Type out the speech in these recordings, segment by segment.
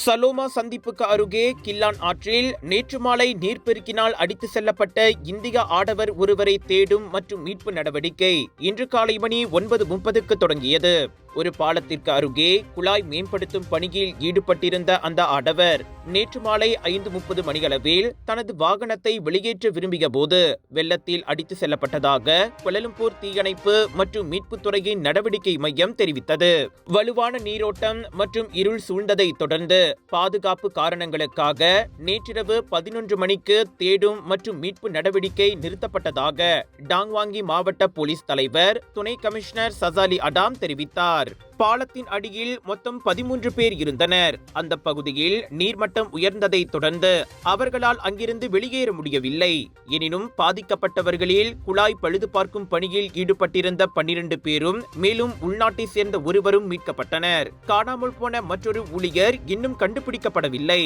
சலோமா சந்திப்புக்கு அருகே கில்லான் ஆற்றில் நேற்று மாலை நீர்ப்பெருக்கினால் அடித்து செல்லப்பட்ட இந்திய ஆடவர் ஒருவரை தேடும் மற்றும் மீட்பு நடவடிக்கை இன்று காலை மணி 9:30க்கு தொடங்கியது. ஒரு பாலத்திற்கு அருகே குழாய் மேம்படுத்தும் பணியில் ஈடுபட்டிருந்த அந்த ஆடவர் நேற்று மாலை 5:30 மணியளவில் தனது வாகனத்தை வெளியேற்ற விரும்பிய போது வெள்ளத்தில் அடித்து செல்லப்பட்டதாக கோலாலம்பூர் தீயணைப்பு மற்றும் மீட்புத்துறையின் நடவடிக்கை மையம் தெரிவித்தது. வலுவான நீரோட்டம் மற்றும் இருள் சூழ்ந்ததை தொடர்ந்து பாதுகாப்பு காரணங்களுக்காக நேற்றிரவு 11 மணிக்கு தேடும் மற்றும் மீட்பு நடவடிக்கை நிறுத்தப்பட்டதாக டாங்வாங்கி மாவட்ட போலீஸ் தலைவர் துணை கமிஷனர் சசாலி அடாம் தெரிவித்தார். பாலத்தின் அடியில் மொத்தம் 13 பேர் இருந்தனர். அந்த பகுதியில் நீர்மட்டம் உயர்ந்ததை தொடர்ந்து அவர்களால் அங்கிருந்து வெளியேற முடியவில்லை. எனினும் பாதிக்கப்பட்டவர்களில் குழாய் பழுது பார்க்கும் பணியில் ஈடுபட்டிருந்த 12 பேரும் மேலும் உள்நாட்டை சேர்ந்த ஒருவரும் மீட்கப்பட்டனர். காணாமல் போன மற்றொரு ஊழியர் இன்னும் கண்டுபிடிக்கப்படவில்லை.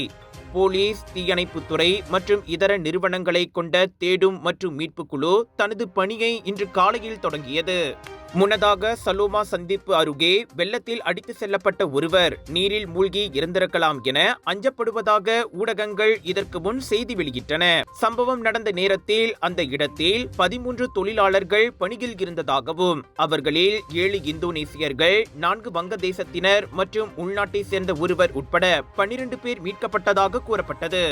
போலீஸ், தீயணைப்புத்துறை மற்றும் இதர நிறுவனங்களை கொண்ட தேடும் மற்றும் மீட்பு குழு தனது பணியை இன்று காலையில் தொடங்கியது. முன்னதாக சலோமா சந்திப்பு அருகே வெள்ளத்தில் அடித்து செல்லப்பட்ட ஒருவர் நீரில் மூழ்கி இறந்திருக்கலாம் என அஞ்சப்படுவதாக ஊடகங்கள் இதற்கு முன் செய்தி வெளியிட்டன. சம்பவம் நடந்த நேரத்தில் அந்த இடத்தில் 13 தொழிலாளர்கள் பணியில் இருந்ததாகவும் அவர்களில் 7 இந்தோனேசியர்கள், 4 வங்கதேசத்தினர் மற்றும் உள்நாட்டை சேர்ந்த ஒருவர் உட்பட 12 பேர் மீட்கப்பட்டதாக கூறப்பட்டது.